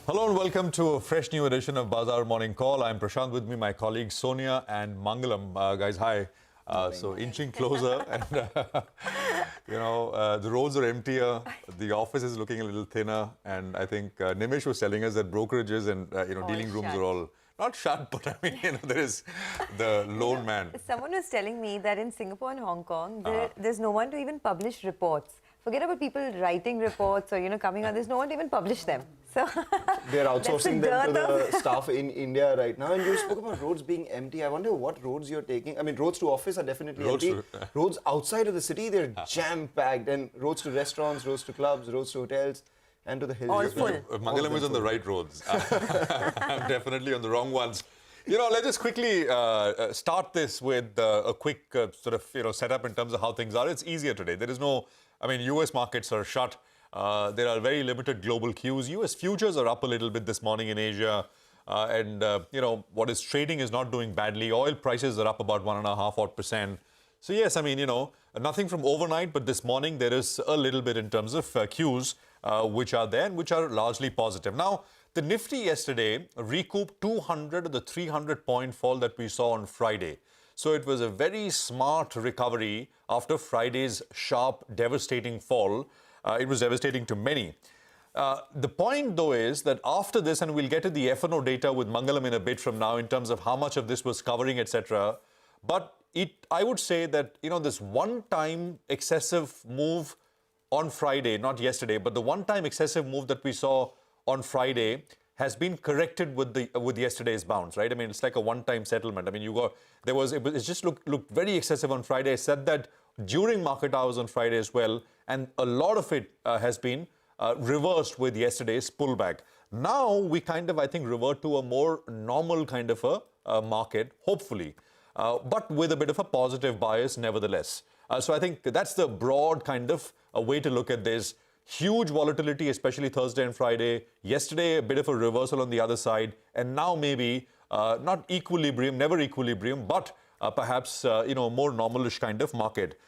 Hello and welcome to a fresh new edition of Bazaar Morning Call. I'm Prashant, with me my colleagues Sonia and Mangalam. Guys, hi. So inching closer and, the roads are emptier, the office is looking a little thinner, and I think Nimish was telling us that brokerages and, dealing rooms are all not shut, but I mean, there is the lone man. Someone was telling me that in Singapore and Hong Kong, there's no one to even publish reports. Forget about people writing reports or, coming on. There's no one to even publish them. So they're outsourcing them to the staff in India right now. And you spoke about roads being empty. I wonder what roads you're taking. I mean, roads to office are definitely empty. Roads outside of the city, they're jam-packed. And roads to restaurants, roads to clubs, roads to hotels, and to the hills. All full. Mangalam is on the right roads. I'm definitely on the wrong ones. Let's just quickly start this with a quick setup in terms of how things are. It's easier today. There is no, US markets are shut. There are very limited global cues. US futures are up a little bit this morning in Asia. What is trading is not doing badly. Oil prices are up about 1.5%. So yes, nothing from overnight, but this morning there is a little bit in terms of cues which are there and which are largely positive. Now, the Nifty yesterday recouped 200 of the 300-point fall that we saw on Friday. So it was a very smart recovery after Friday's sharp, devastating fall. It was devastating to many. The point, though, is that after this, and we'll get to the F&O data with Mangalam in a bit from now in terms of how much of this was covering, etc. But I would say that, this one-time excessive move on Friday, not yesterday, but the one-time excessive move that we saw on Friday has been corrected with yesterday's bounce, right? It's like a one-time settlement. It just looked very excessive on Friday. I said that during market hours on Friday as well, and a lot of it has been reversed with yesterday's pullback. Now we I think, revert to a more normal kind of a market, hopefully, but with a bit of a positive bias nevertheless. So I think that's the broad kind of a way to look at this. Huge volatility, especially Thursday and Friday. Yesterday, a bit of a reversal on the other side. And now maybe not equilibrium, never equilibrium, but perhaps, more normalish kind of market.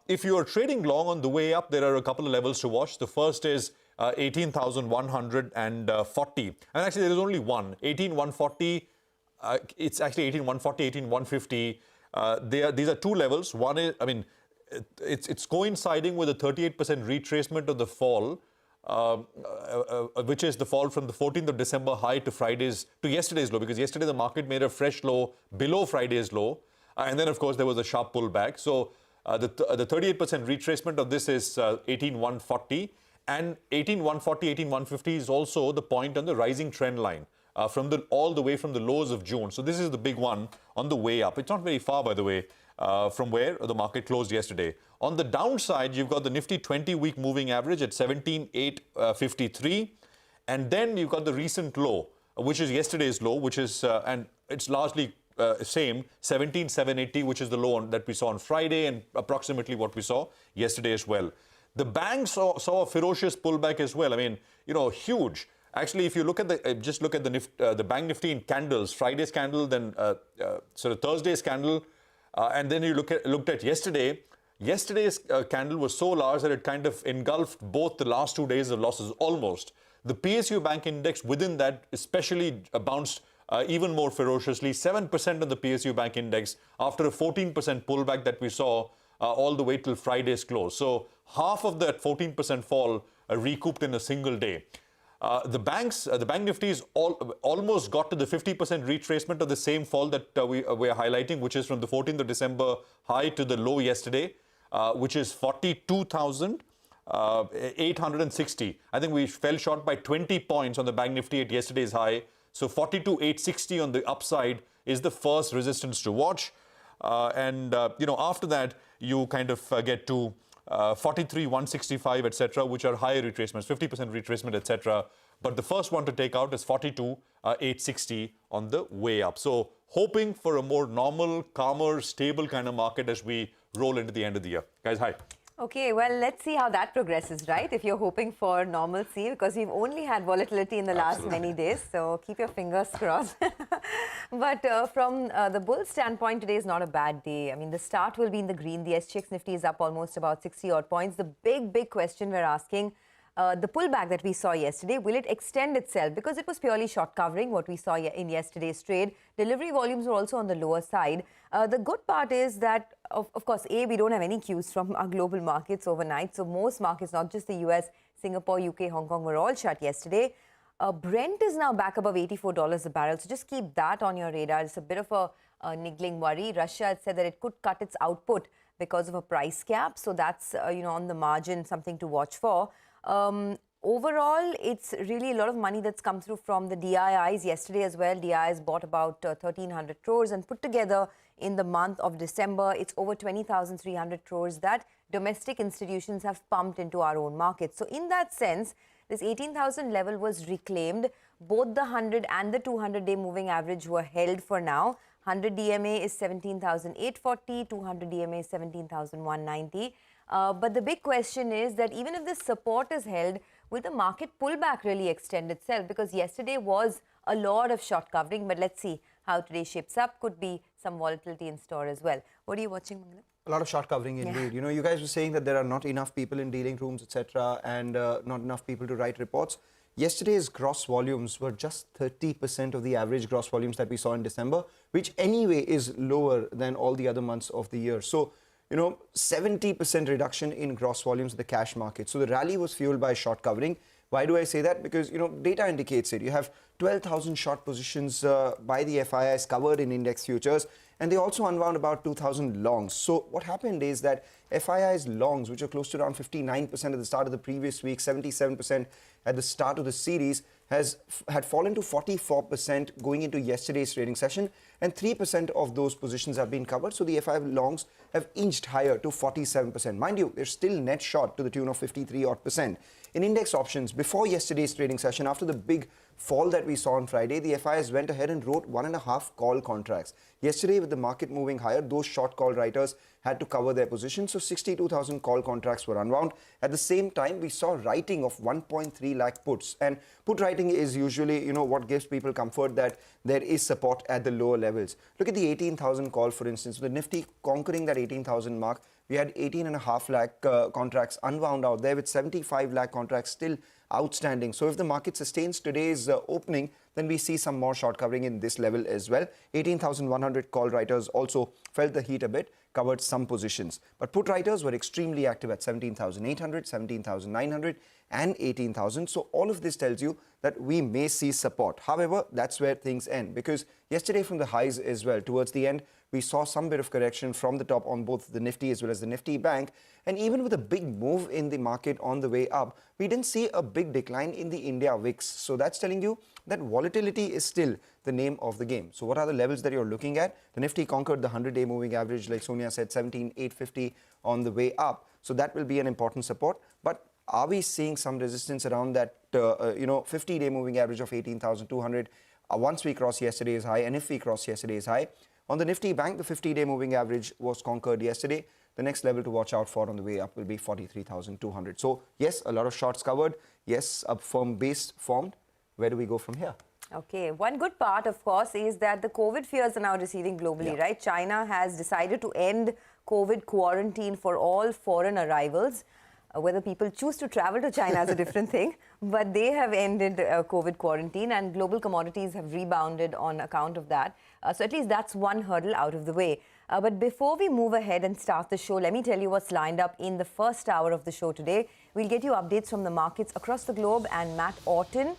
If you are trading long on the way up, there are a couple of levels to watch. The first is 18,140. And actually, there is only one. 18,140. It's actually 18,140, 18,150. These are two levels. One is, it's coinciding with a 38% retracement of the fall, which is the fall from the 14th of December high to yesterday's low, because yesterday the market made a fresh low below Friday's low. And then, of course, there was a sharp pullback. So the 38% retracement of this is 18,140. And 18,140, 18,150 is also the point on the rising trend line all the way from the lows of June. So this is the big one on the way up. It's not very far, by the way, from where the market closed yesterday. On the downside, you've got the Nifty 20-week moving average at 17,853. And then you've got the recent low, which is yesterday's low, which is, and it's largely same, 17,780, which is the low that we saw on Friday and approximately what we saw yesterday as well. The banks saw a ferocious pullback as well. Huge. Actually, if you look at the bank Nifty in candles, Friday's candle, then Thursday's candle, and then you looked at yesterday. Yesterday's candle was so large that it kind of engulfed both the last 2 days of losses almost. The PSU bank index within that especially bounced even more ferociously, 7% on the PSU bank index after a 14% pullback that we saw all the way till Friday's close. So half of that 14% fall recouped in a single day. The bank Nifty's almost got to the 50% retracement of the same fall that we are highlighting, which is from the 14th of December high to the low yesterday, which is 42,860. I think we fell short by 20 points on the bank Nifty at yesterday's high. So 42,860 on the upside is the first resistance to watch. After that, you kind of get to 43,165, etc., which are higher retracements, 50% retracement, etc. But the first one to take out is 42,860 on the way up. So hoping for a more normal, calmer, stable kind of market as we roll into the end of the year. Guys, hi. Okay, well, let's see how that progresses, right? If you're hoping for normalcy, because we've only had volatility in the last many days, so keep your fingers crossed. But from the bull standpoint, today is not a bad day. The start will be in the green. The SGX Nifty is up almost about 60 odd points. The big question we're asking, the pullback that we saw yesterday, will it extend itself? Because it was purely short covering what we saw in yesterday's trade. Delivery volumes were also on the lower side. The good part is that, of course, we don't have any cues from our global markets overnight. So most markets, not just the US, Singapore, UK, Hong Kong, were all shut yesterday. Brent is now back above $84 a barrel. So just keep that on your radar. It's a bit of a niggling worry. Russia had said that it could cut its output because of a price cap. So that's, on the margin, something to watch for. Overall, it's really a lot of money that's come through from the DIIs yesterday as well. DIIs bought about 1,300 crores and put together in the month of December, it's over 20,300 crores that domestic institutions have pumped into our own market. So in that sense, this 18,000 level was reclaimed. Both the 100 and the 200-day moving average were held for now. 100 DMA is 17,840, 200 DMA is 17,190. But the big question is that even if this support is held, will the market pullback really extend itself? Because yesterday was a lot of short covering, but let's see how today shapes up. Could be some volatility in store as well. What are you watching, Mangalam? A lot of short covering indeed. You know, you guys were saying that there are not enough people in dealing rooms, etc., and not enough people to write reports. Yesterday's gross volumes were just 30% of the average gross volumes that we saw in December, which anyway is lower than all the other months of the year. So, 70% reduction in gross volumes of the cash market. So the rally was fueled by short covering. Why do I say that? Because, data indicates it. You have 12,000 short positions by the FIIs covered in index futures, and they also unwound about 2,000 longs. So what happened is that FIIs longs, which are close to around 59% at the start of the previous week, 77% at the start of the series, had fallen to 44% going into yesterday's trading session, and 3% of those positions have been covered. So the FII longs have inched higher to 47%. Mind you, they're still net short to the tune of 53%. In index options, before yesterday's trading session, after the big fall that we saw on Friday, the FIs went ahead and wrote 1.5 call contracts. Yesterday, with the market moving higher, those short call writers had to cover their positions, so 62,000 call contracts were unwound. At the same time, we saw writing of 1.3 lakh puts, and put writing is usually, what gives people comfort that there is support at the lower levels. Look at the 18,000 call, for instance. With Nifty conquering that 18,000 mark, we had 18.5 lakh contracts unwound out there, with 75 lakh contracts still outstanding. So if the market sustains today's opening, then we see some more short covering in this level as well. 18,100 call writers also felt the heat a bit, covered some positions. But put writers were extremely active at 17,800, 17,900 and 18,000. So all of this tells you that we may see support. However, that's where things end, because yesterday from the highs as well, towards the end, we saw some bit of correction from the top on both the Nifty as well as the Nifty Bank. And even with a big move in the market on the way up, we didn't see a big decline in the India VIX. So that's telling you that volatility is still the name of the game. So what are the levels that you're looking at? The Nifty conquered the 100-day moving average, like Sonia said, 17,850 on the way up. So that will be an important support. But are we seeing some resistance around that, 50-day moving average of 18,200 once we cross yesterday's high, and if we cross yesterday's high? On the Nifty Bank, the 50-day moving average was conquered yesterday. The next level to watch out for on the way up will be 43,200. So, yes, a lot of shorts covered. Yes, a firm base formed. Where do we go from here? Okay, one good part, of course, is that the COVID fears are now receding globally, right? China has decided to end COVID quarantine for all foreign arrivals. Whether people choose to travel to China is a different thing, but they have ended COVID quarantine, and global commodities have rebounded on account of that. So at least that's one hurdle out of the way. But before we move ahead and start the show, let me tell you what's lined up in the first hour of the show today. We'll get you updates from the markets across the globe, and Matt Orton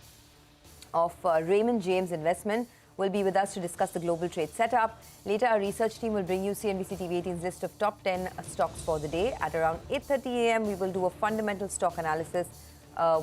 of Raymond James Investment will be with us to discuss the global trade setup. Later, our research team will bring you CNBC-TV18's list of top 10 stocks for the day. At around 8:30 a.m., we will do a fundamental stock analysis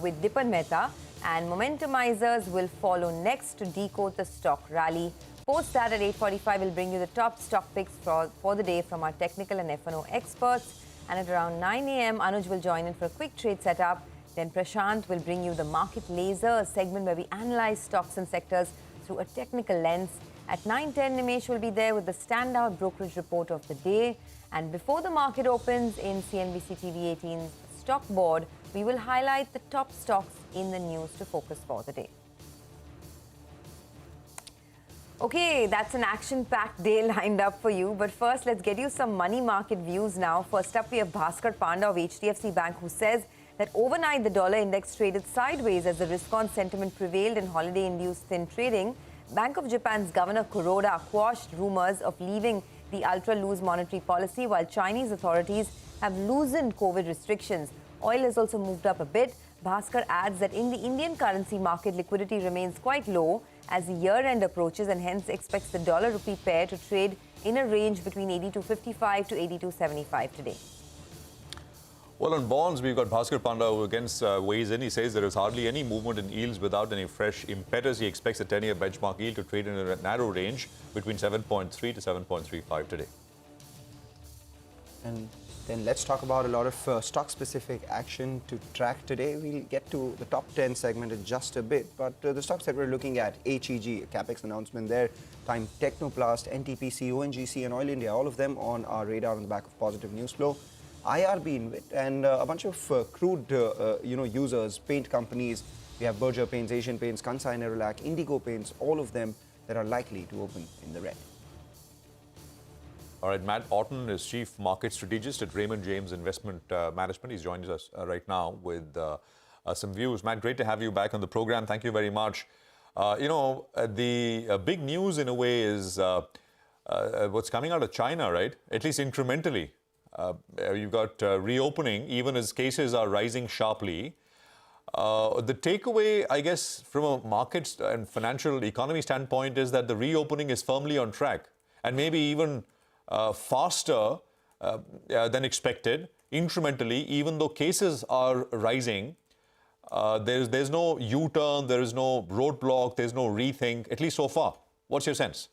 with Dipan Mehta, and Momentumizers will follow next to decode the stock rally. Post that at 8:45, we'll bring you the top stock picks for the day from our technical and F&O experts. And at around 9 a.m., Anuj will join in for a quick trade setup. Then Prashant will bring you the Market Laser, a segment where we analyze stocks and sectors through a technical lens. At 9:10, Nimesh will be there with the standout brokerage report of the day. And before the market opens in CNBC-TV18's stock board, we will highlight the top stocks in the news to focus for the day. Okay, that's an action-packed day lined up for you. But first, let's get you some money market views now. First up, we have Bhaskar Panda of HDFC Bank, who says that overnight the dollar index traded sideways as the risk-on sentiment prevailed in holiday-induced thin trading. Bank of Japan's Governor Kuroda quashed rumors of leaving the ultra-loose monetary policy, while Chinese authorities have loosened COVID restrictions. Oil has also moved up a bit. Bhaskar adds that in the Indian currency market, liquidity remains quite low as the year-end approaches, and hence expects the dollar-rupee pair to trade in a range between 82.55 to 82.75 today. Well, on bonds, we've got Bhaskar Panda who again weighs in. He says there is hardly any movement in yields without any fresh impetus. He expects the 10-year benchmark yield to trade in a narrow range between 7.3 to 7.35 today. And then let's talk about a lot of stock-specific action to track today. We'll get to the top 10 segment in just a bit, but the stocks that we're looking at, HEG, CapEx announcement there, Time Technoplast, NTPC, ONGC and Oil India, all of them on our radar on the back of positive news flow. IRB InvIT and a bunch of crude users, paint companies. We have Berger Paints, Asian Paints, Kansai Nerolac, Indigo Paints, all of them that are likely to open in the red. All right, Matt Orton is Chief Market Strategist at Raymond James Investment Management. He's joining us right now with some views. Matt, great to have you back on the program. Thank you very much. The big news in a way is what's coming out of China, right? At least incrementally. You've got reopening, even as cases are rising sharply. The takeaway, I guess, from a markets and financial economy standpoint is that the reopening is firmly on track and maybe even faster than expected, incrementally, even though cases are rising. There's no U-turn, there is no roadblock, there's no rethink, at least so far. What's your sense?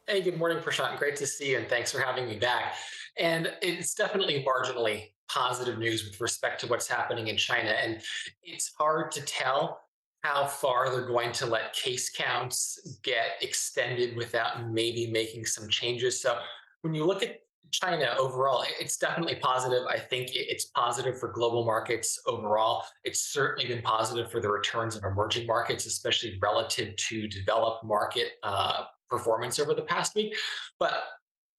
Hey, good morning, Prashant. Great to see you, and thanks for having me back. And it's definitely marginally positive news with respect to what's happening in China. And it's hard to tell how far they're going to let case counts get extended without maybe making some changes. So when you look at China overall, it's definitely positive. I think it's positive for global markets overall. It's certainly been positive for the returns of emerging markets, especially relative to developed market performance over the past week. But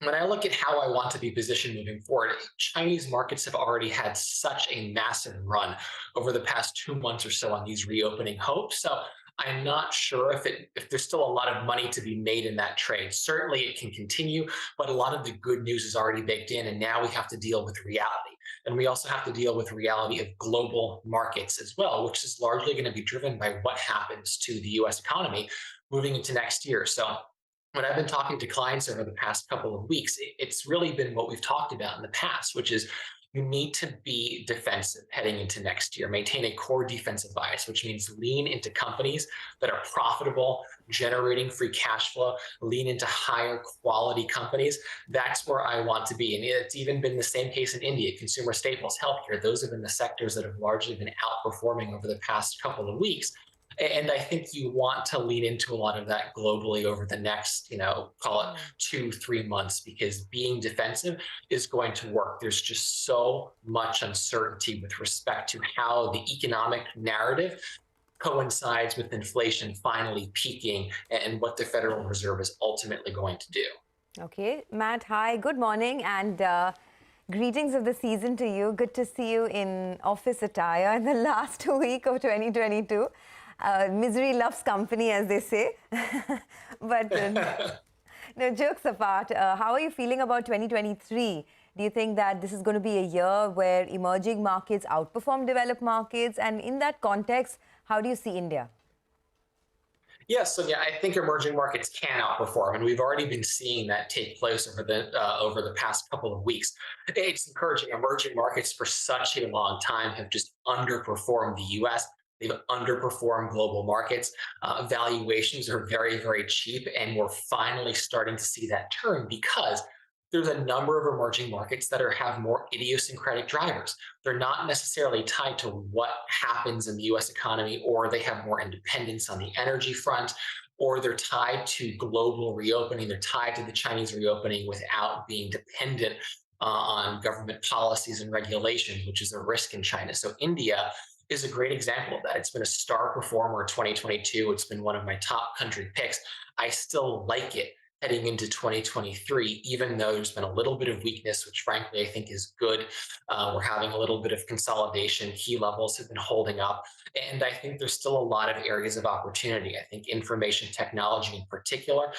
when I look at how I want to be positioned moving forward, Chinese markets have already had such a massive run over the past 2 months or so on these reopening hopes. So I'm not sure if there's still a lot of money to be made in that trade. Certainly it can continue, but a lot of the good news is already baked in, and now we have to deal with reality. And we also have to deal with reality of global markets as well, which is largely going to be driven by what happens to the US economy moving into next year. So when I've been talking to clients over the past couple of weeks, it's really been what we've talked about in the past, which is you need to be defensive heading into next year. Maintain a core defensive bias, which means lean into companies that are profitable, generating free cash flow, lean into higher quality companies. That's where I want to be. And it's even been the same case in India. Consumer staples, healthcare, those have been the sectors that have largely been outperforming over the past couple of weeks. And I think you want to lean into a lot of that globally over the next, call it 2-3 months, because being defensive is going to work. There's just so much uncertainty with respect to how the economic narrative coincides with inflation finally peaking and what the Federal Reserve is ultimately going to do. Okay, Matt, hi, good morning, and greetings of the season to you. Good to see you in office attire in the last week of 2022. Misery loves company, as they say. But no, jokes apart, how are you feeling about 2023? Do you think that this is going to be a year where emerging markets outperform developed markets? And in that context, how do you see India? Yes, so yeah, I think emerging markets can outperform, and we've already been seeing that take place over the past couple of weeks. It's encouraging. Emerging markets for such a long time have just underperformed the U.S. They've underperformed global markets. Valuations are very, very cheap, and we're finally starting to see that turn because there's a number of emerging markets that have more idiosyncratic drivers. They're not necessarily tied to what happens in the US economy, or they have more independence on the energy front, or they're tied to global reopening. They're tied to the Chinese reopening without being dependent on government policies and regulations, which is a risk in China. So India is a great example of that. It's been a star performer in 2022. It's been one of my top country picks. I still like it heading into 2023, even though there's been a little bit of weakness, which frankly I think is good. We're having a little bit of consolidation. Key levels have been holding up. And I think there's still a lot of areas of opportunity. I think information technology in particular,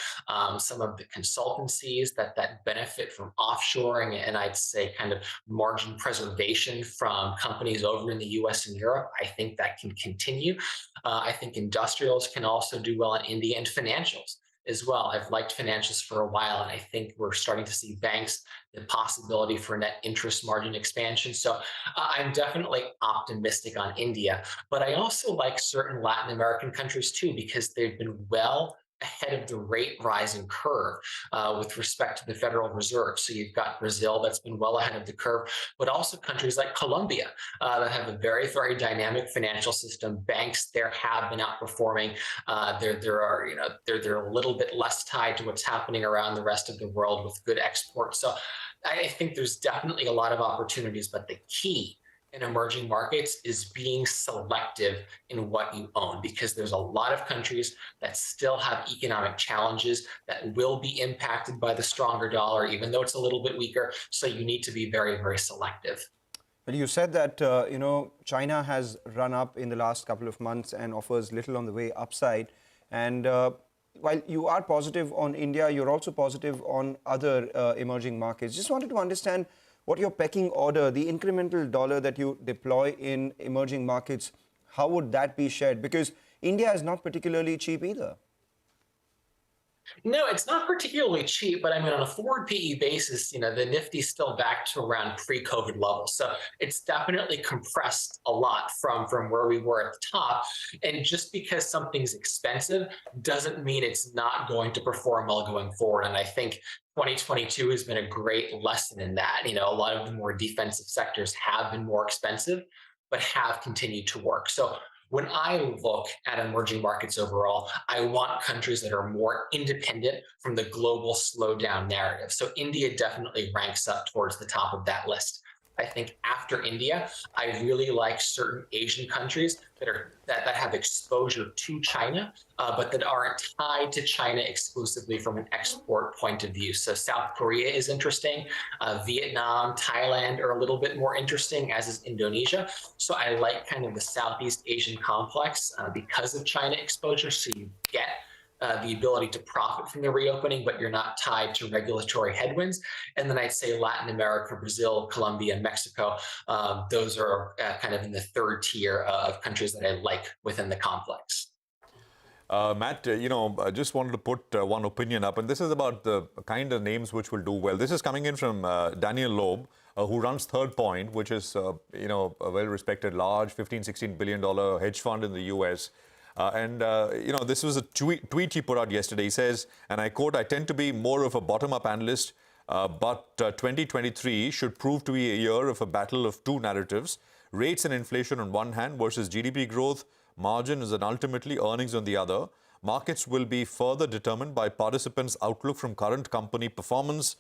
some of the consultancies that benefit from offshoring, and I'd say kind of margin preservation from companies over in the US and Europe, I think that can continue. I think industrials can also do well in India, and financials as well. I've liked financials for a while, and I think we're starting to see banks, the possibility for net interest margin expansion. So I'm definitely optimistic on India, but I also like certain Latin American countries too, because they've been well ahead of the rate rising curve with respect to the Federal Reserve. So you've got Brazil that's been well ahead of the curve, but also countries like Colombia that have a very, very dynamic financial system. Banks there have been outperforming. They're a little bit less tied to what's happening around the rest of the world with good exports. So I think there's definitely a lot of opportunities, but the key in emerging markets is being selective in what you own, because there's a lot of countries that still have economic challenges that will be impacted by the stronger dollar, even though it's a little bit weaker. So you need to be very, very selective. But you said that, China has run up in the last couple of months and offers little on the way upside. And while you are positive on India, you're also positive on other emerging markets. Just wanted to understand what your pecking order, the incremental dollar that you deploy in emerging markets, how would that be shared? Because India is not particularly cheap either. No, it's not particularly cheap, but I mean, on a forward PE basis, the Nifty's still back to around pre-COVID levels. So it's definitely compressed a lot from where we were at the top. And just because something's expensive doesn't mean it's not going to perform well going forward. And I think 2022 has been a great lesson in that. A lot of the more defensive sectors have been more expensive, but have continued to work. So when I look at emerging markets overall, I want countries that are more independent from the global slowdown narrative. So India definitely ranks up towards the top of that list. I think after India, I really like certain Asian countries that have exposure to China, but that aren't tied to China exclusively from an export point of view. So South Korea is interesting. Vietnam, Thailand are a little bit more interesting, as is Indonesia. So I like kind of the Southeast Asian complex because of China exposure. So you get the ability to profit from the reopening, but you're not tied to regulatory headwinds. And then I'd say Latin America, Brazil, Colombia, and Mexico, those are kind of in the third tier of countries that I like within the complex. Matt, I just wanted to put one opinion up, and this is about the kind of names which will do well. This is coming in from Daniel Loeb, who runs Third Point, which is, a well-respected, large $15-16 billion hedge fund in the U.S., this was a tweet he put out yesterday. He says, and I quote, "I tend to be more of a bottom-up analyst, but 2023 should prove to be a year of a battle of two narratives. Rates and inflation on one hand versus GDP growth, margins and ultimately earnings on the other. Markets will be further determined by participants' outlook from current company performance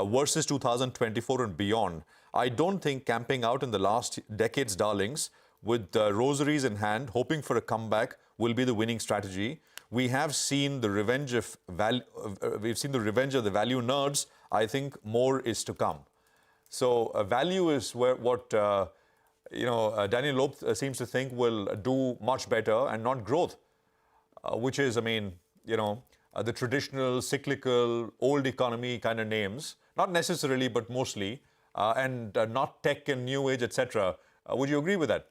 versus 2024 and beyond. I don't think camping out in the last decade's darlings with rosaries in hand, hoping for a comeback, will be the winning strategy. We have seen the revenge of the value nerds. I think more is to come." So value is what Daniel Loeb seems to think will do much better, and not growth, which is, the traditional cyclical old economy kind of names, not necessarily, but mostly, and not tech and new age, etc. Would you agree with that?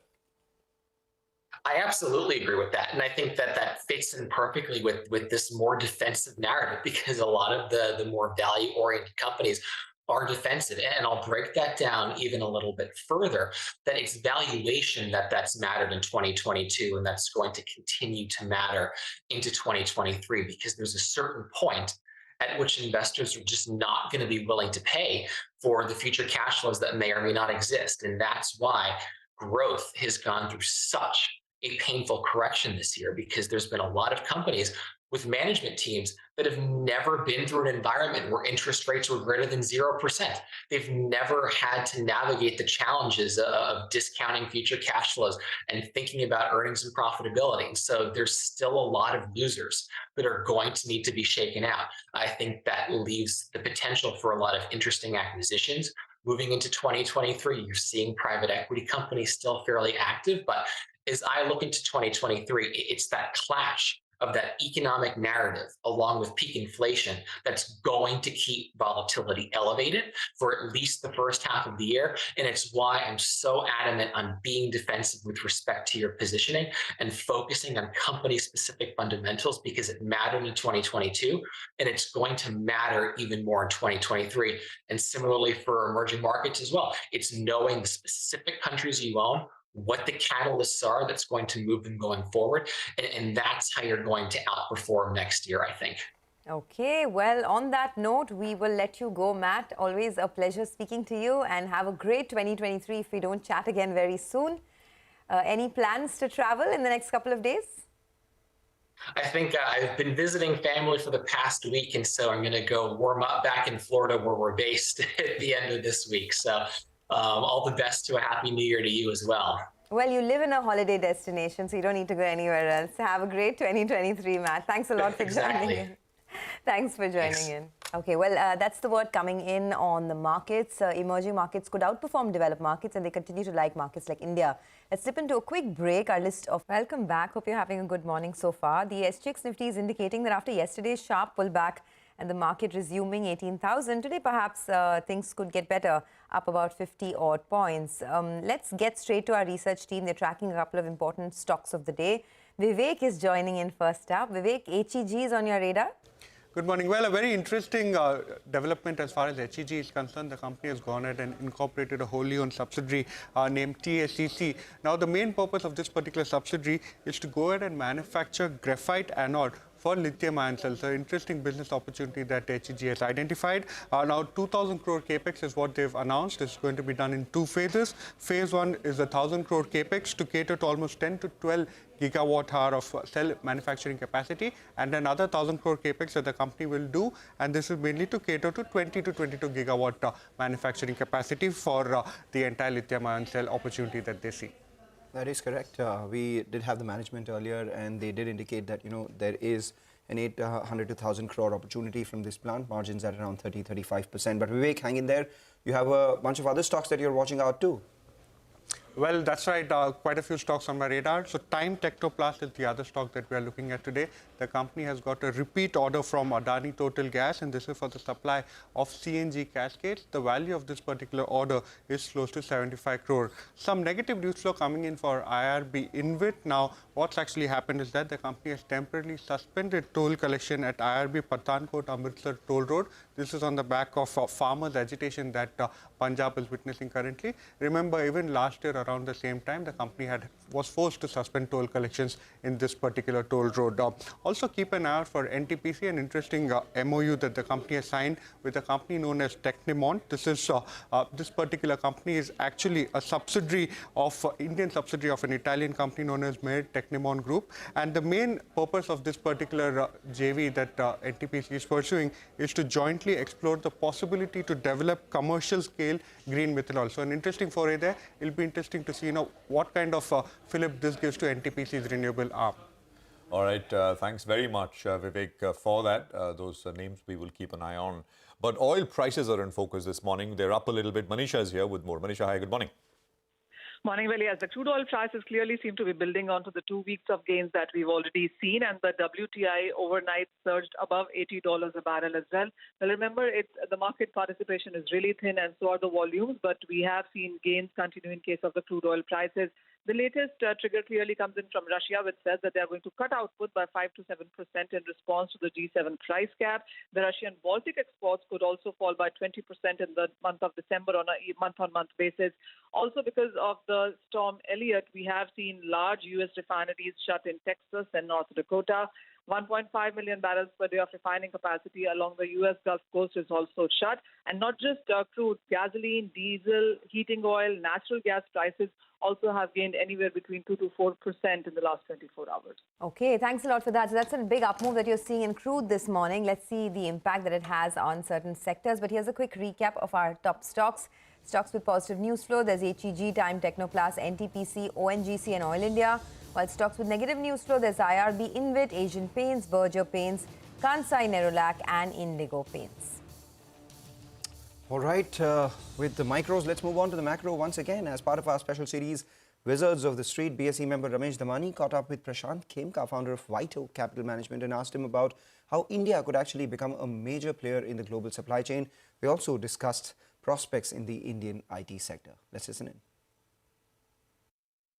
I absolutely agree with that. And I think that fits in perfectly with this more defensive narrative, because a lot of the more value-oriented companies are defensive. And I'll break that down even a little bit further, that it's valuation that's mattered in 2022, and that's going to continue to matter into 2023, because there's a certain point at which investors are just not going to be willing to pay for the future cash flows that may or may not exist. And that's why growth has gone through such a painful correction this year because there's been a lot of companies with management teams that have never been through an environment where interest rates were greater than 0%. They've never had to navigate the challenges of discounting future cash flows and thinking about earnings and profitability. So there's still a lot of losers that are going to need to be shaken out. I think that leaves the potential for a lot of interesting acquisitions. Moving into 2023, you're seeing private equity companies still fairly active, but as I look into 2023, it's that clash of that economic narrative along with peak inflation that's going to keep volatility elevated for at least the first half of the year. And it's why I'm so adamant on being defensive with respect to your positioning and focusing on company specific fundamentals because it mattered in 2022 and it's going to matter even more in 2023. And similarly for emerging markets as well, it's knowing the specific countries you own, what the catalysts are that's going to move them going forward. And that's how you're going to outperform next year, I think. Okay, well, on that note, we will let you go, Matt. Always a pleasure speaking to you and have a great 2023 if we don't chat again very soon. Any plans to travel in the next couple of days? I think I've been visiting family for the past week, and so I'm going to go warm up back in Florida where we're based at the end of this week. So all the best to a happy new year to you as well. Well, you live in a holiday destination, so you don't need to go anywhere else. Have a great 2023, Matt. Thanks a lot for joining in. Thanks for joining in. Okay, well, that's the word coming in on the markets. Emerging markets could outperform developed markets, and they continue to like markets like India. Let's dip into a quick break. Our list of welcome back. Hope you're having a good morning so far. The SGX Nifty is indicating that after yesterday's sharp pullback and the market resuming 18,000, today perhaps things could get better, up about 50 odd points. Let's get straight to our research team. They're tracking a couple of important stocks of the day. Vivek is joining in first up. Vivek, HEG is on your radar? Good morning. Well, a very interesting development as far as HEG is concerned. The company has gone ahead and incorporated a wholly owned subsidiary named TACC. Now, the main purpose of this particular subsidiary is to go ahead and manufacture graphite anode for lithium-ion cells. An interesting business opportunity that HEG has identified. Now, 2,000 crore capex is what they've announced. It's going to be done in two phases. Phase one is 1,000 crore capex to cater to almost 10 to 12 gigawatt hour of cell manufacturing capacity, and another 1,000 crore capex that the company will do, and this is mainly to cater to 20 to 22 gigawatt manufacturing capacity for the entire lithium-ion cell opportunity that they see. That is correct. We did have the management earlier, and they did indicate that there is an 800 to 1,000 crore opportunity from this plant, margins at around 30-35%. But Vivek, hang in there. You have a bunch of other stocks that you're watching out too. Well, that's right. Quite a few stocks on my radar. So Time Technoplast is the other stock that we are looking at today. The company has got a repeat order from Adani Total Gas, and this is for the supply of CNG cascades. The value of this particular order is close to 75 crore. Some negative news flow coming in for IRB Invit. Now, what's actually happened is that the company has temporarily suspended toll collection at IRB Pathankot Amritsar Toll Road. This is on the back of farmers' agitation that Punjab is witnessing currently. Remember, even last year around the same time, the company was forced to suspend toll collections in this particular toll road. Also, keep an eye out for NTPC, an interesting MOU that the company has signed with a company known as Technimont. This particular company is actually a subsidiary of Indian subsidiary of an Italian company known as Merit Technimont Group. And the main purpose of this particular JV that NTPC is pursuing is to jointly explore the possibility to develop commercial scale green methanol. So an interesting foray there. It'll be interesting to see what kind of fillip this gives to NTPC's renewable arm. All right, thanks very much, Vivek, for that. Those names we will keep an eye on. But oil prices are in focus this morning. They're up a little bit. Manisha is here with more. Manisha, hi, good morning. Morning, well, yes, the crude oil prices clearly seem to be building onto the 2 weeks of gains that we've already seen, and the WTI overnight surged above $80 a barrel as well. Well, remember, the market participation is really thin, and so are the volumes, but we have seen gains continue in case of the crude oil prices. The latest trigger clearly comes in from Russia, which says that they are going to cut output by 5 to 7% in response to the G7 price cap. The Russian Baltic exports could also fall by 20% in the month of December on a month-on-month basis. Also, because of the storm Elliott, we have seen large U.S. refineries shut in Texas and North Dakota. 1.5 million barrels per day of refining capacity along the U.S. Gulf Coast is also shut. And not just crude, gasoline, diesel, heating oil, natural gas prices also have gained anywhere between 2 to 4% in the last 24 hours. Okay, thanks a lot for that. So that's a big up move that you're seeing in crude this morning. Let's see the impact that it has on certain sectors. But here's a quick recap of our top stocks. Stocks with positive news flow, there's HEG, Time Technoplast, NTPC, ONGC and Oil India. While stocks with negative news flow, there's IRB, Invit, Asian Paints, Berger Paints, Kansai Nerolac and Indigo Paints. All right, with the micros, let's move on to the macro once again. As part of our special series, Wizards of the Street, BSE member Ramesh Damani caught up with Prashant Khemka, founder of White Oak Capital Management, and asked him about how India could actually become a major player in the global supply chain. We also discussed prospects in the Indian IT sector. Let's listen in.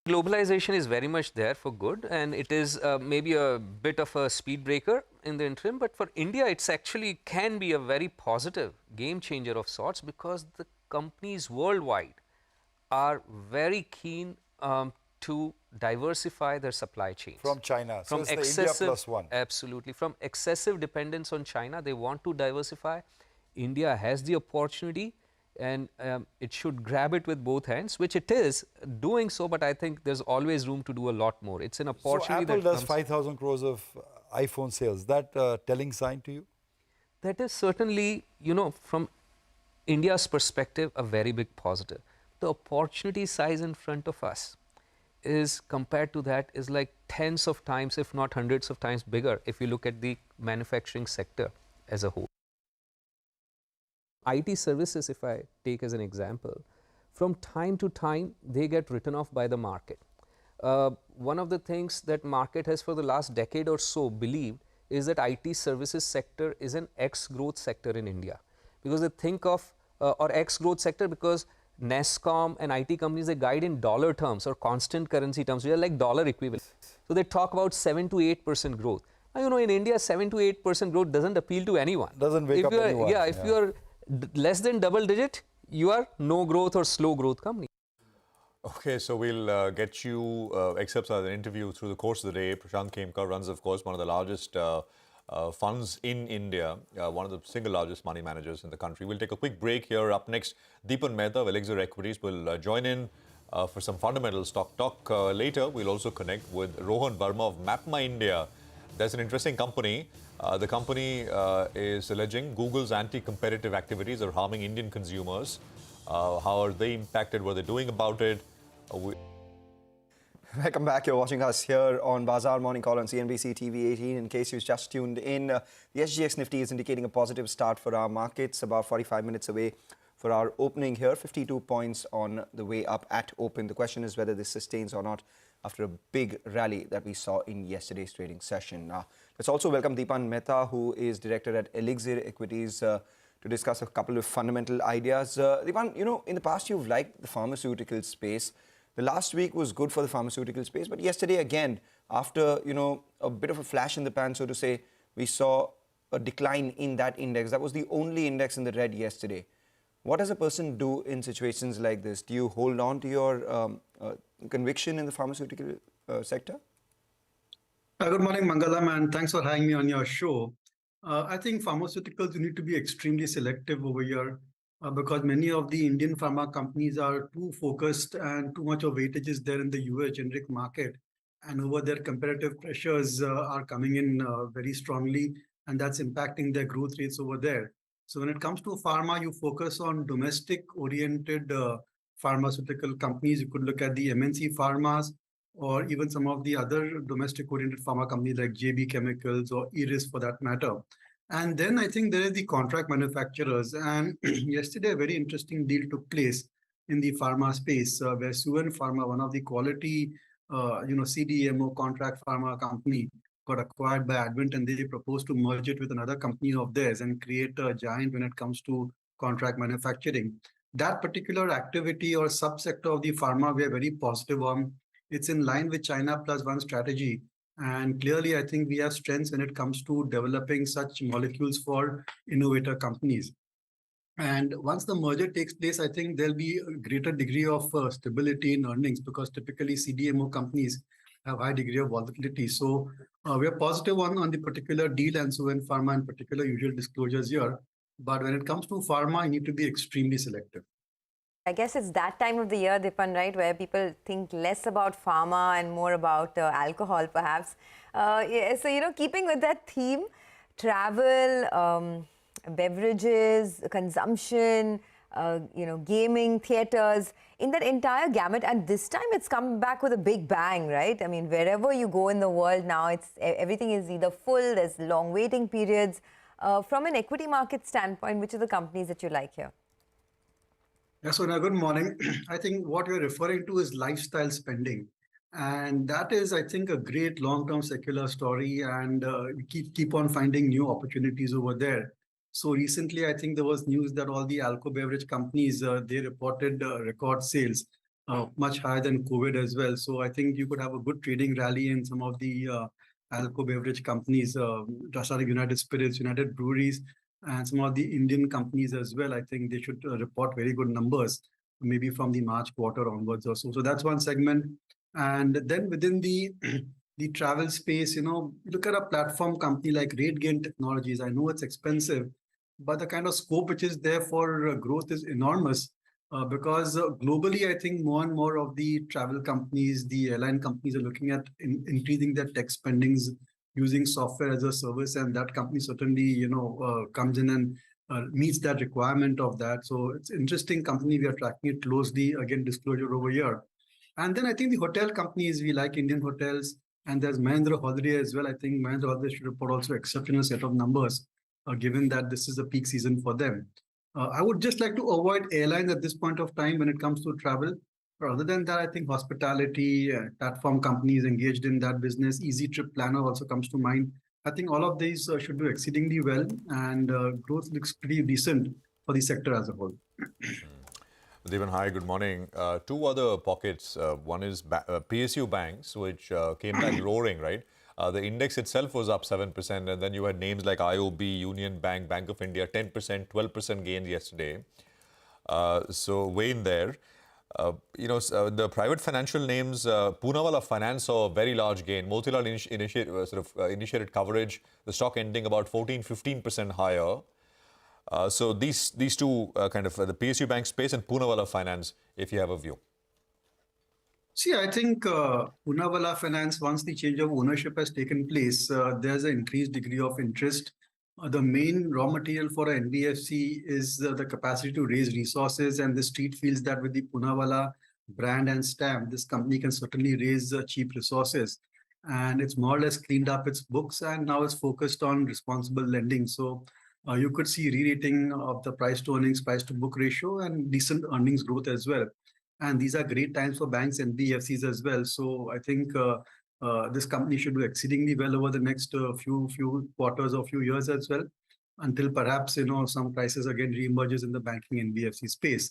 Globalization is very much there for good, and it is maybe a bit of a speed breaker in the interim, but for India it's actually can be a very positive game changer of sorts, because the companies worldwide are very keen to diversify their supply chains. From China, From so it's the India plus one. Absolutely. From excessive dependence on China, they want to diversify. India has the opportunity, and it should grab it with both hands, which it is doing so, but I think there's always room to do a lot more. It's an opportunity. So Apple does 5,000 crores of iPhone sales. That telling sign to you? That is certainly, you know, from India's perspective, a very big positive. The opportunity size in front of us is, compared to that, is like tens of times, if not hundreds of times bigger, if you look at the manufacturing sector as a whole. IT services, if I take as an example, from time to time they get written off by the market. One of the things that market has for the last decade or so believed is that IT services sector is an X growth sector in India, because they think of or X growth sector because NESCOM and IT companies, they guide in dollar terms or constant currency terms, which are like dollar equivalent. So they talk about 7 to 8% growth. Now, you know, in India 7 to 8% growth doesn't appeal to anyone. Doesn't wake up anyone. Yeah, if you are less than double digit, you are no growth or slow growth company. Okay, so we'll get you excerpts of the interview through the course of the day. Prashant Khemka runs, of course, one of the largest funds in India, one of the single largest money managers in the country. We'll take a quick break here. Up next, Deepan Mehta of Elixir Equities will join in for some fundamental stock talk. Later, we'll also connect with Rohan Verma of MapmyIndia. There's an interesting company. The company is alleging Google's anti-competitive activities are harming Indian consumers. How are they impacted? What are they doing about it? Welcome back. You're watching us here on Bazaar Morning Call on CNBC-TV18. In case you just tuned in, the SGX Nifty is indicating a positive start for our markets, about 45 minutes away for our opening here. 52 points on the way up at open. The question is whether this sustains or not after a big rally that we saw in yesterday's trading session. Let's also welcome Deepan Mehta, who is director at Elixir Equities, to discuss a couple of fundamental ideas. Deepan, you know, in the past you've liked the pharmaceutical space. The last week was good for the pharmaceutical space, but yesterday again, after, you know, a bit of a flash in the pan, so to say, we saw a decline in that index. That was the only index in the red yesterday. What does a person do in situations like this? Do you hold on to your conviction in the pharmaceutical sector? Good morning, Mangalam, and thanks for having me on your show. I think pharmaceuticals, you need to be extremely selective over here because many of the Indian pharma companies are too focused and too much of weightage is there in the US generic market. And over there, competitive pressures are coming in very strongly, and that's impacting their growth rates over there. So when it comes to pharma, you focus on domestic-oriented pharmaceutical companies. You could look at the MNC pharmas, or even some of the other domestic-oriented pharma companies like JB Chemicals or Eris for that matter. And then I think there is the contract manufacturers. And yesterday, a very interesting deal took place in the pharma space where Suven Pharma, one of the quality, CDMO contract pharma company, got acquired by Advent, and they proposed to merge it with another company of theirs and create a giant when it comes to contract manufacturing. That particular activity or subsector of the pharma, we are very positive on. It's in line with China Plus One strategy. And clearly, I think we have strengths when it comes to developing such molecules for innovator companies. And once the merger takes place, I think there'll be a greater degree of stability in earnings, because typically CDMO companies have high degree of volatility. So We are positive on the particular deal and so in pharma in particular, usual disclosures here. But when it comes to pharma, you need to be extremely selective. I guess it's that time of the year, Dipan, right, where people think less about pharma and more about alcohol, perhaps. Yeah, so, keeping with that theme, travel, beverages, consumption, gaming, theaters, in that entire gamut. And this time it's come back with a big bang, right? I mean, wherever you go in the world now, everything is either full, there's long waiting periods. From an equity market standpoint, which are the companies that you like here? Yeah, so now good morning. I think what you're referring to is lifestyle spending. And that is, I think, a great long-term secular story. And we keep on finding new opportunities over there. So recently, I think there was news that all the alcohol beverage companies, they reported record sales, much higher than COVID as well. So I think you could have a good trading rally in some of the alcohol beverage companies, starting United Spirits, United Breweries, and some of the Indian companies as well. I think they should report very good numbers, maybe from the March quarter onwards or so. So that's one segment. And then within the the travel space, look at a platform company like RateGain Technologies. I know it's expensive, but the kind of scope which is there for growth is enormous because globally, I think more and more of the travel companies, the airline companies are looking at increasing their tech spendings using software as a service, and that company certainly, comes in and meets that requirement of that. So it's an interesting company. We are tracking it closely. Again, disclosure over here. And then I think the hotel companies, we like Indian hotels, and there's Mahindra Holiday as well. I think Mahindra Holiday should report also exceptional set of numbers, given that this is a peak season for them. I would just like to avoid airlines at this point of time when it comes to travel. But other than that, I think hospitality, platform companies engaged in that business, Easy Trip Planner also comes to mind. I think all of these should do exceedingly well, and growth looks pretty decent for the sector as a whole. Devan, hi, good morning. Two other pockets. One is PSU banks, which came back roaring, right? The index itself was up 7%, and then you had names like IOB, Union Bank, Bank of India, 10%, 12% gains yesterday. So Wayne there. The private financial names, Poonawalla Finance saw a very large gain. Motilal initiated coverage, the stock ending about 14-15% higher. So these two kind of the PSU bank space and Poonawalla Finance, if you have a view. See, I think Poonawalla Finance, once the change of ownership has taken place, there's an increased degree of interest. The main raw material for an NBFC is the capacity to raise resources, and the street feels that with the Poonawalla brand and stamp, this company can certainly raise cheap resources. And it's more or less cleaned up its books, and now it's focused on responsible lending. So you could see re-rating of the price to earnings, price to book ratio, and decent earnings growth as well. And these are great times for banks and NBFCs as well. So I think this company should do exceedingly well over the next few quarters or few years as well, until perhaps some crisis again reemerges in the banking NBFC space.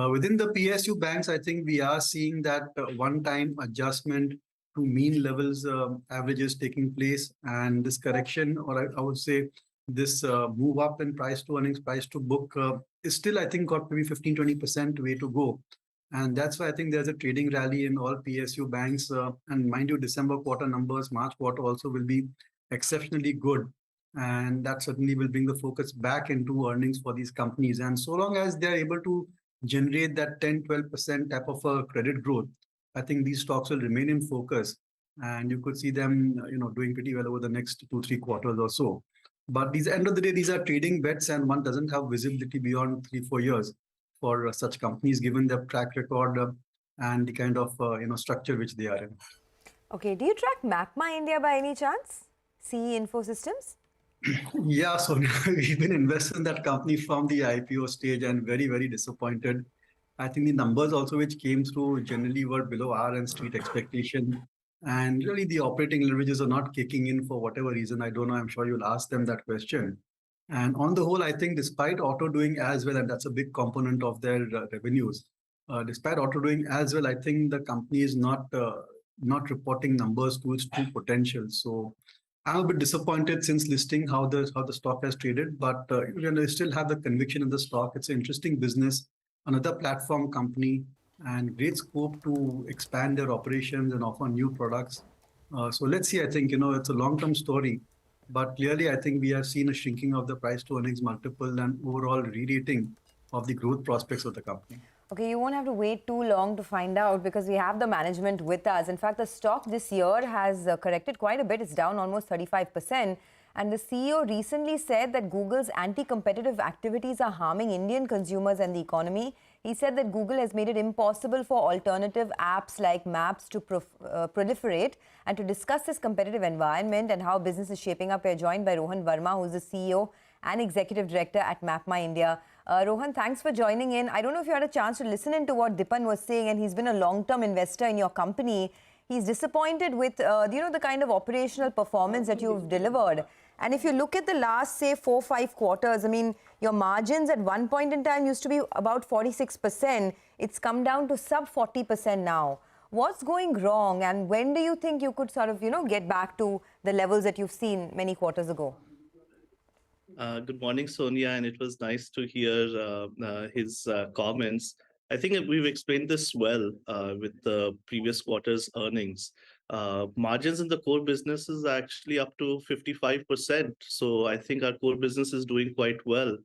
Within the PSU banks, I think we are seeing that one-time adjustment to mean levels averages taking place, and this correction, or I would say this move up in price to earnings, price to book is still, I think, got maybe 15-20% way to go. And that's why I think there's a trading rally in all PSU banks. And mind you, December quarter numbers, March quarter also will be exceptionally good. And that certainly will bring the focus back into earnings for these companies. And so long as they're able to generate that 10-12% type of a credit growth, I think these stocks will remain in focus. And you could see them doing pretty well over the next 2-3 quarters or so. But these end of the day, these are trading bets, and one doesn't have visibility beyond 3-4 years for such companies, given their track record and the kind of structure which they are in. Okay, do you track MapmyIndia by any chance? CE Info Systems? Yeah, so we've been invested in that company from the IPO stage and very, very disappointed. I think the numbers also which came through generally were below our and street expectation. And really the operating leverages are not kicking in for whatever reason. I don't know, I'm sure you'll ask them that question. And on the whole, I think despite auto doing as well, and that's a big component of their revenues, despite auto doing as well, I think the company is not reporting numbers to its true potential. So I'm a bit disappointed since listing how the stock has traded, but I still have the conviction in the stock. It's an interesting business, another platform company, and great scope to expand their operations and offer new products. So let's see. I think, it's a long-term story, but clearly, I think we have seen a shrinking of the price to earnings multiple and overall re-rating of the growth prospects of the company. Okay, you won't have to wait too long to find out because we have the management with us. In fact, the stock this year has corrected quite a bit. It's down almost 35%. And the CEO recently said that Google's anti-competitive activities are harming Indian consumers and the economy. He said that Google has made it impossible for alternative apps like Maps to proliferate. And to discuss this competitive environment and how business is shaping up, we're joined by Rohan Verma, who's the CEO and Executive Director at MapmyIndia. Rohan, thanks for joining in. I don't know if you had a chance to listen into what Dipan was saying, and he's been a long-term investor in your company. He's disappointed with, the kind of operational performance that you've delivered. And if you look at the last, say, 4-5 quarters, I mean, your margins at one point in time used to be about 46%. It's come down to sub 40% now. What's going wrong, and when do you think you could sort of, get back to the levels that you've seen many quarters ago? Good morning, Sonia, and it was nice to hear his comments. I think we've explained this well with the previous quarter's earnings. Margins in the core business is actually up to 55%. So I think our core business is doing quite well.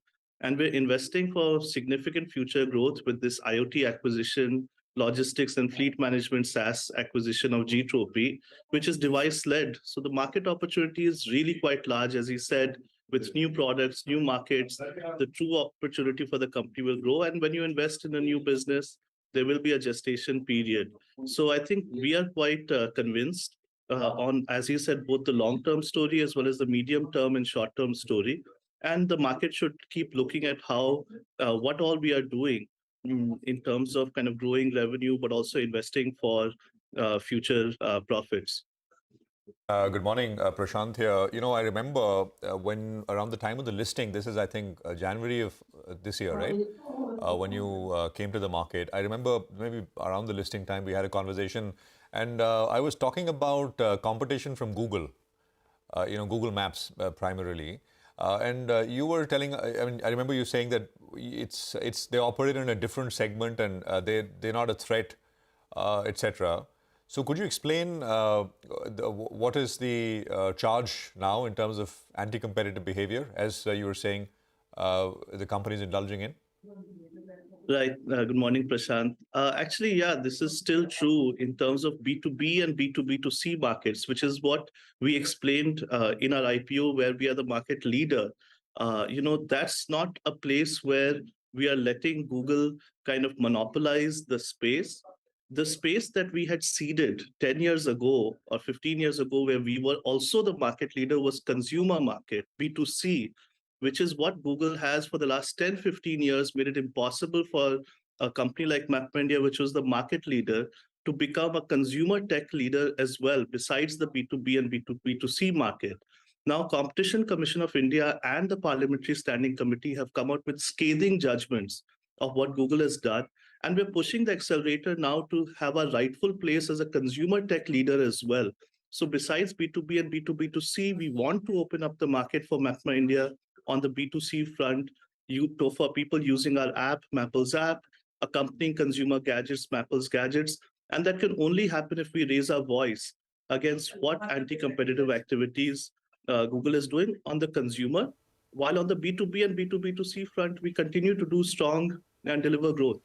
And we're investing for significant future growth with this IoT acquisition, logistics and fleet management SaaS acquisition of Jewellery, which is device-led. So the market opportunity is really quite large, as he said, with new products, new markets, the true opportunity for the company will grow. And when you invest in a new business, there will be a gestation period. So I think we are quite convinced on, as you said, both the long-term story as well as the medium-term and short-term story. And the market should keep looking at how, what all we are doing in terms of kind of growing revenue, but also investing for future profits. Good morning, Prashant here. I remember when around the time of the listing, this is, I think, January of this year, right? When you came to the market. I remember maybe around the listing time, we had a conversation, and I was talking about competition from Google, Google Maps primarily. And you were telling, I remember you saying that they operate in a different segment and they're not a threat, etc. So could you explain what is the charge now in terms of anti-competitive behavior, as you were saying the company is indulging in? Right. Good morning, Prashant. Actually, yeah, this is still true in terms of B2B and B2B2C markets, which is what we explained in our IPO, where we are the market leader. That's not a place where we are letting Google kind of monopolize the space. The space that we had seeded 10 years ago or 15 years ago, where we were also the market leader, was consumer market, B2C, which is what Google has for the last 10, 15 years made it impossible for a company like MapmyIndia, which was the market leader, to become a consumer tech leader as well, besides the B2B and B2C market. Now, Competition Commission of India and the Parliamentary Standing Committee have come out with scathing judgments of what Google has done. And we're pushing the accelerator now to have a rightful place as a consumer tech leader as well. So besides B2B and B2B2C, we want to open up the market for MapmyIndia on the B2C front, for people using our app, Mapple's app, accompanying consumer gadgets, Mapple's gadgets. And that can only happen if we raise our voice against what anti-competitive activities Google is doing on the consumer, while on the B2B and B2B2C front, we continue to do strong and deliver growth.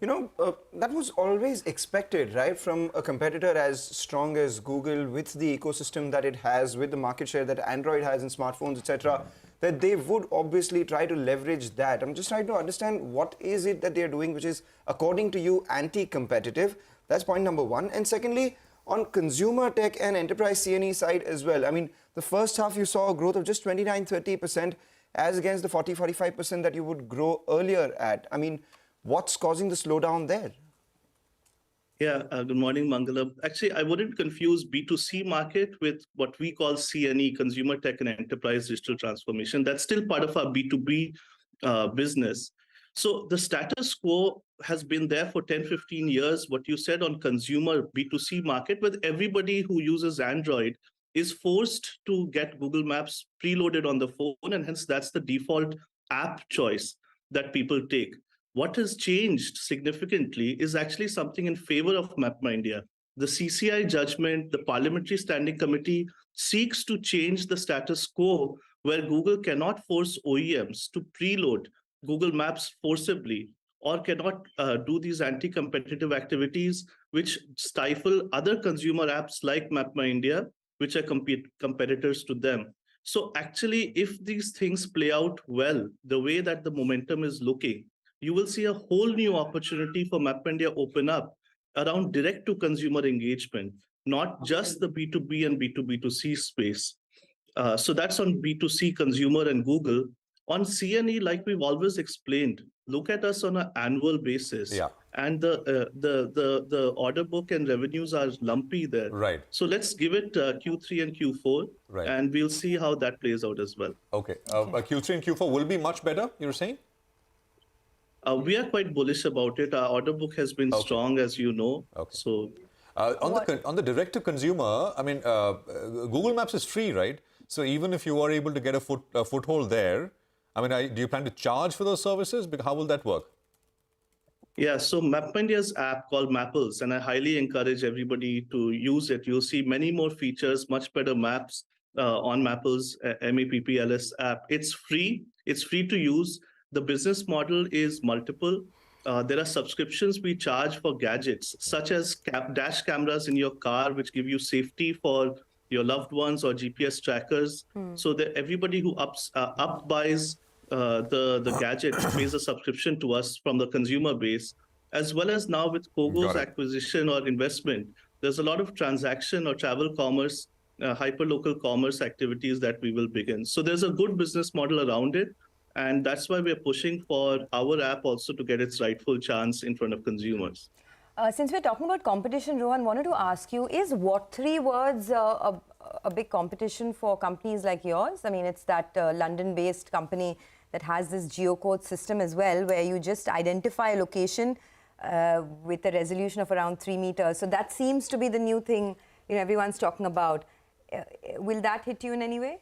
That was always expected, right, from a competitor as strong as Google, with the ecosystem that it has, with the market share that Android has in smartphones, etc., that they would obviously try to leverage that. I'm just trying to understand what is it that they're doing which is, according to you, anti-competitive. That's point number one. And secondly, on consumer tech and enterprise C&E side as well, I mean, the first half you saw a growth of just 29-30% as against the 40-45% that you would grow earlier at. I mean, what's causing the slowdown there? Yeah, good morning, Mangala. Actually, I wouldn't confuse B2C market with what we call C&E, Consumer Tech and Enterprise Digital Transformation. That's still part of our B2B business. So the status quo has been there for 10, 15 years. What you said on consumer B2C market, with everybody who uses Android is forced to get Google Maps preloaded on the phone, and hence that's the default app choice that people take. What has changed significantly is actually something in favor of MapmyIndia. the CCI judgment, the Parliamentary Standing Committee seeks to change the status quo where Google cannot force OEMs to preload Google Maps forcibly or cannot do these anti-competitive activities which stifle other consumer apps like MapmyIndia, which are competitors to them. So actually, if these things play out well, the way that the momentum is looking, you will see a whole new opportunity for MapmyIndia open up around direct-to-consumer engagement, not just the B2B and B2B2C space. So that's on B2C consumer and Google. On CNE, like we've always explained, look at us on an annual basis. Yeah. And the order book and revenues are lumpy there. Right. So let's give it Q3 and Q4, right. and we'll see how that plays out as well. Okay. Q3 and Q4 will be much better, you're saying? We are quite bullish about it. Our order book has been strong, as you know. Okay. So on the direct-to-consumer, I mean, Google Maps is free, right? So even if you are able to get a foothold there, I mean, do you plan to charge for those services? How will that work? Yeah, so MapmyIndia's app called Mapples, and I highly encourage everybody to use it. You'll see many more features, much better maps on Mapples, MAPPLS app. It's free. It's free to use. The business model is multiple. There are subscriptions we charge for gadgets, such as dash cameras in your car, which give you safety for your loved ones or GPS trackers. So that everybody who buys the gadget pays a subscription to us from the consumer base, as well as now with Kogo's acquisition or investment, there's a lot of transaction or travel commerce, hyperlocal commerce activities that we will begin. So there's a good business model around it. And that's why we're pushing for our app also to get its rightful chance in front of consumers. Since we're talking about competition, Rohan, wanted to ask you, is What 3 Words a big competition for companies like yours? I mean, it's that London-based company that has this geocode system as well, where you just identify a location with a resolution of around 3 meters. So that seems to be the new thing everyone's talking about. Will that hit you in any way?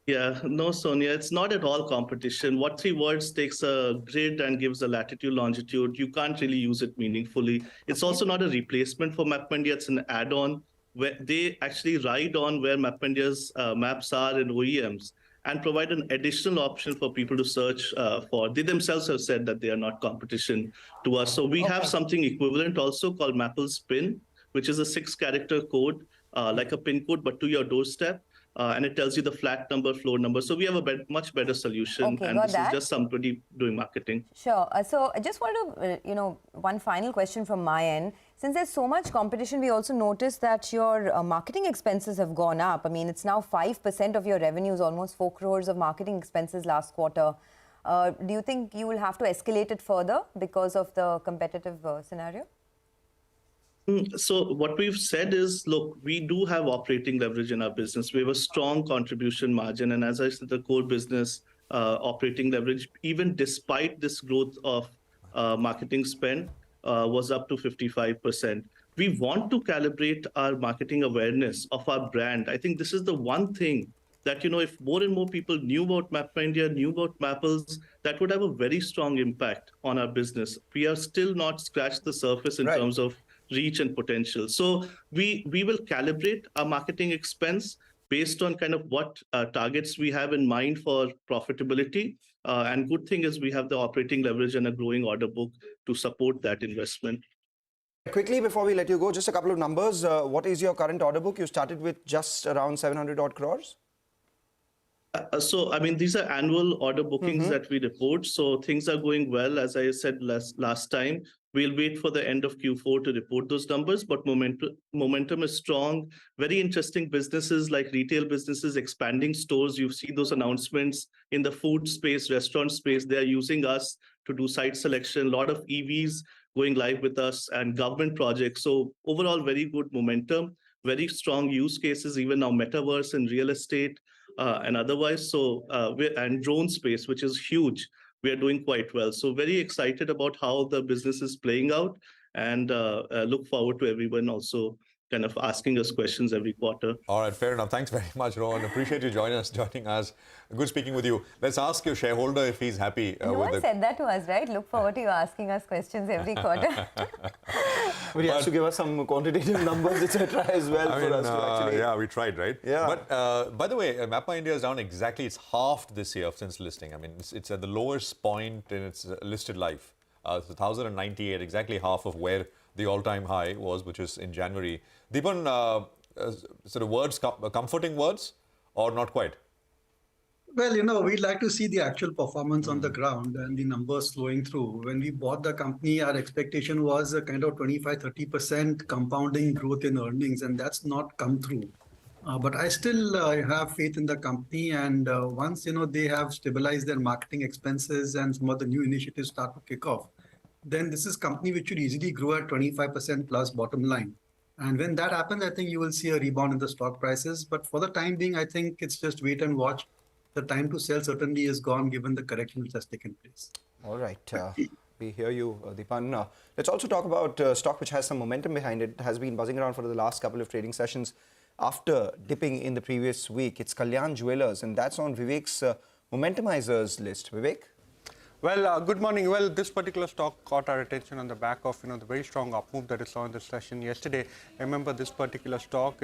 Yeah, no, Sonia, it's not at all competition. What 3 Words takes a grid and gives a latitude, longitude. You can't really use it meaningfully. It's also not a replacement for MapmyIndia. It's an add-on where they actually ride on where MapmyIndia's maps are in OEMs and provide an additional option for people to search for. They themselves have said that they are not competition to us. So we have something equivalent also called Mapple's PIN, which is a 6-character code, like a PIN code, but to your doorstep. And it tells you the flat number, floor number. So we have a much better solution. Okay, and this is just somebody doing marketing. Sure. So I just want to, one final question from my end. Since there's so much competition, we also noticed that your marketing expenses have gone up. I mean, it's now 5% of your revenues, almost 4 crores of marketing expenses last quarter. Do you think you will have to escalate it further because of the competitive scenario? So what we've said is, look, we do have operating leverage in our business. We have a strong contribution margin. And as I said, the core business operating leverage, even despite this growth of marketing spend, was up to 55%. We want to calibrate our marketing awareness of our brand. I think this is the one thing that, if more and more people knew about MapmyIndia, knew about Mapples, that would have a very strong impact on our business. We are still not scratched the surface in terms of reach and potential. So we will calibrate our marketing expense based on kind of what targets we have in mind for profitability. And good thing is we have the operating leverage and a growing order book to support that investment. Quickly, before we let you go, just a couple of numbers. What is your current order book? You started with just around 700 odd crores. So, I mean, these are annual order bookings that we report. So things are going well. As I said last time, we'll wait for the end of Q4 to report those numbers, but momentum is strong. Very interesting businesses like retail businesses, expanding stores. You've seen those announcements in the food space, restaurant space. They're using us to do site selection, a lot of EVs going live with us and government projects. So overall, very good momentum, very strong use cases, even now metaverse and real estate. And otherwise, and drone space, which is huge, we are doing quite well. So very excited about how the business is playing out, and look forward to everyone also kind of asking us questions every quarter. All right, fair enough. Thanks very much, Rohan. Appreciate you joining us. Good speaking with you. Let's ask your shareholder if he's happy no with one said that to us, right? Look forward to you asking us questions every quarter. But he has to give us some quantitative numbers, etc. as well for us to actually... Yeah, we tried, right? Yeah. But by the way, MapmyIndia is down exactly, it's halved this year since listing. I mean, it's at the lowest point in its listed life. It's 1,098, exactly half of where the all-time high was, which is in January. Deepan, sort of words, comforting words, or not quite? Well, we'd like to see the actual performance on the ground and the numbers flowing through. When we bought the company, our expectation was a kind of 25-30% compounding growth in earnings, and that's not come through. But I still have faith in the company, and once they have stabilized their marketing expenses and some of the new initiatives start to kick off, then this is a company which should easily grow at 25% plus bottom line. And when that happens, I think you will see a rebound in the stock prices. But for the time being, I think it's just wait and watch. The time to sell certainly is gone given the correction which has taken place. All right. We hear you, Deepan. Let's also talk about stock which has some momentum behind it. It has been buzzing around for the last couple of trading sessions after dipping in the previous week. It's Kalyan Jewellers, and that's on Vivek's Momentumizers list. Vivek? Well, good morning. Well, this particular stock caught our attention on the back of, the very strong up move that it saw in the session yesterday. Remember, this particular stock,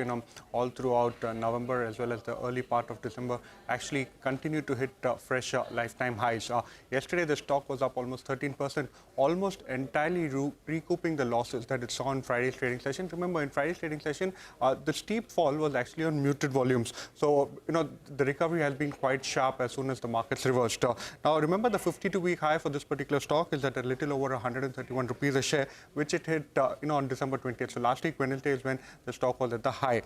all throughout November as well as the early part of December actually continued to hit fresh lifetime highs. Yesterday, the stock was up almost 13%, almost entirely recouping the losses that it saw in Friday's trading session. Remember, in Friday's trading session, the steep fall was actually on muted volumes. So, the recovery has been quite sharp as soon as the markets reversed. Now, remember, the 52-week high for this particular stock is at a little over 131 rupees a share, which it hit on December 20th. So last week, Wednesday, is when the stock was at the high.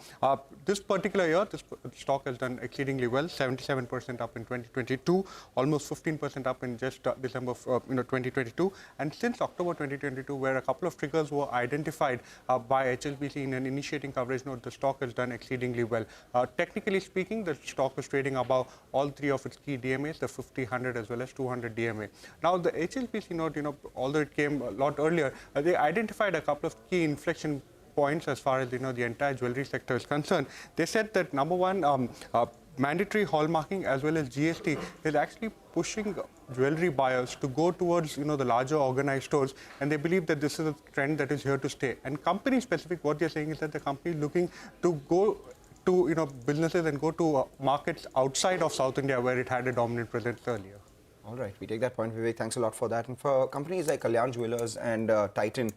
This particular year, this stock has done exceedingly well, 77% up in 2022, almost 15% up in just December 2022. And since October 2022, where a couple of triggers were identified by HSBC in an initiating coverage note, the stock has done exceedingly well. Technically speaking, the stock is trading above all three of its key DMAs, the 50, 100 as well as 200 DMA. Now, the HSBC note, although it came a lot earlier, they identified a couple of key inflection points as far as, the entire jewelry sector is concerned. They said that, number one, mandatory hallmarking as well as GST is actually pushing jewelry buyers to go towards, the larger organized stores, and they believe that this is a trend that is here to stay. And company specific, what they're saying is that the company is looking to go to, businesses and go to markets outside of South India where it had a dominant presence earlier. All right, we take that point, Vivek. Thanks a lot for that. And for companies like Kalyan Jewellers and Titan,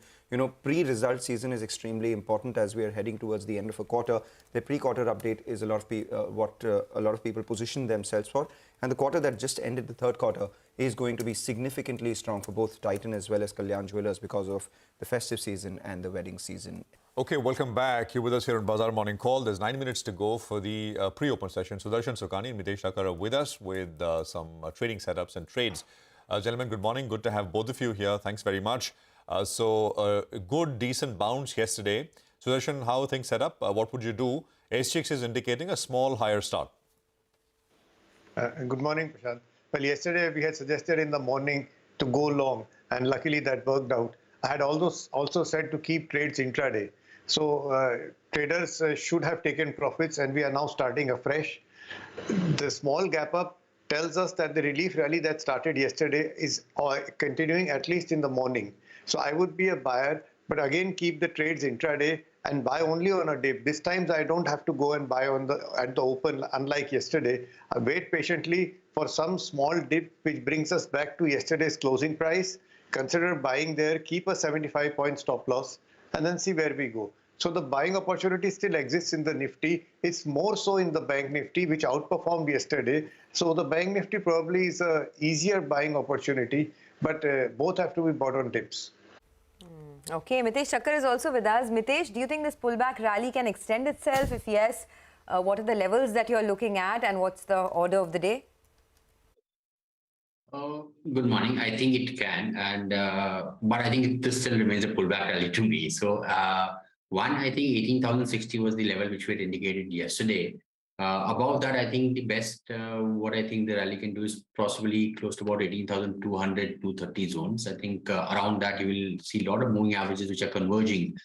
pre-result season is extremely important as we are heading towards the end of a quarter. The pre-quarter update is a lot of what a lot of people position themselves for. And the quarter that just ended, the third quarter, is going to be significantly strong for both Titan as well as Kalyan Jewellers because of the festive season and the wedding season. Okay, welcome back. You're with us here on Bazaar Morning Call. There's 9 minutes to go for the pre-open session. Sudarshan Sukani and Mitesh Thakkar are with us with some trading setups and trades. Gentlemen, good morning. Good to have both of you here. Thanks very much. So, a good, decent bounce yesterday. Sudarshan, how are things set up? What would you do? SGX is indicating a small higher start. Good morning, Prashant. Well, yesterday we had suggested in the morning to go long, and luckily that worked out. I had also said to keep trades intraday. So traders should have taken profits, and we are now starting afresh. The small gap up tells us that the relief rally that started yesterday is continuing at least in the morning. So I would be a buyer, but again keep the trades intraday and buy only on a dip. This time I don't have to go and buy at the open, unlike yesterday. I wait patiently for some small dip which brings us back to yesterday's closing price. Consider buying there, keep a 75-point stop loss, and then see where we go. So the buying opportunity still exists in the Nifty. It's more so in the Bank Nifty, which outperformed yesterday. So the Bank Nifty probably is a easier buying opportunity, but both have to be bought on dips. Okay, Mitesh Thakkar is also with us. Mitesh, do you think this pullback rally can extend itself? If yes, what are the levels that you're looking at, and what's the order of the day? Good morning. I think it can, and but I think this still remains a pullback rally to me. So one, I think 18,060 was the level which we had indicated yesterday. Above that, I think the best what I think the rally can do is possibly close to about 18,200, 230 zones. I think around that you will see a lot of moving averages which are converging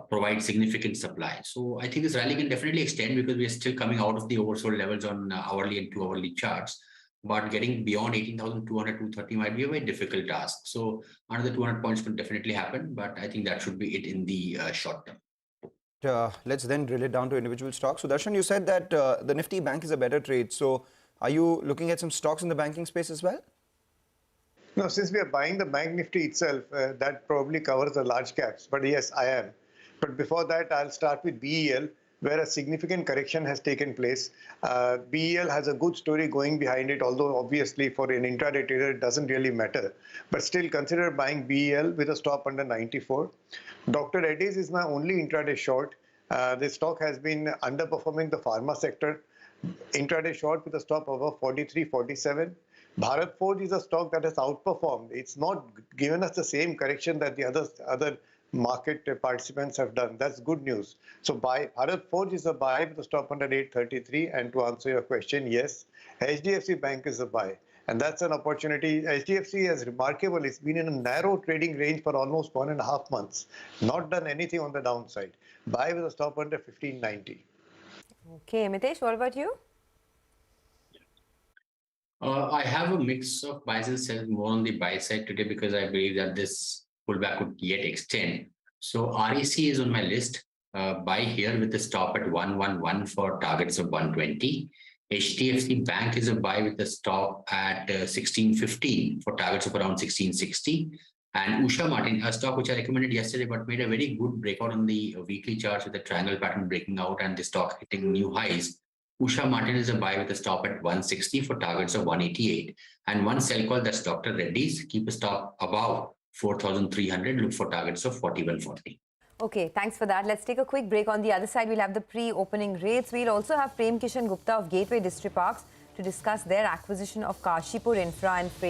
provide significant supply. So I think this rally can definitely extend because we are still coming out of the oversold levels on hourly and 2-hourly charts. But getting beyond 18,200, 230 might be a very difficult task. So another 200 points could definitely happen, but I think that should be it in the short term. Let's then drill it down to individual stocks. So Darshan, you said that the Nifty Bank is a better trade. So are you looking at some stocks in the banking space as well? No, since we are buying the bank Nifty itself, that probably covers the large caps. But yes, I am. But before that, I'll start with BEL, where a significant correction has taken place. BEL has a good story going behind it, although obviously for an intraday trader, it doesn't really matter. But still consider buying BEL with a stop under 94. Dr. Reddy's is my only intraday short. This stock has been underperforming the pharma sector. Intraday short with a stop over 43.47. Bharat Forge is a stock that has outperformed. It's not given us the same correction that the other market participants have done. That's good news. So Bharat Forge is a buy with a stop under 833. And to answer your question, yes, HDFC Bank is a buy. And that's an opportunity. HDFC is remarkable. It's been in a narrow trading range for almost 1.5 months. Not done anything on the downside. Buy with a stop under 1590. Okay, Mitesh, what about you? I have a mix of buys and sells, more on the buy side today because I believe that this pullback could yet extend. So REC is on my list. Buy here with the stop at 111 for targets of 120. HDFC Bank is a buy with the stop at 1615 for targets of around 1660. And Usha Martin, a stock which I recommended yesterday but made a very good breakout on the weekly charts with the triangle pattern breaking out and the stock hitting new highs. Usha Martin is a buy with a stop at 160 for targets of 188. And one sell call, that's Dr. Reddy's. Keep a stop above 4,300. Look for targets of 4140. Okay, thanks for that. Let's take a quick break. On the other side, we'll have the pre-opening rates. We'll also have Prem Kishan Gupta of Gateway Distriparks to discuss their acquisition of Kashipur Infra and Freight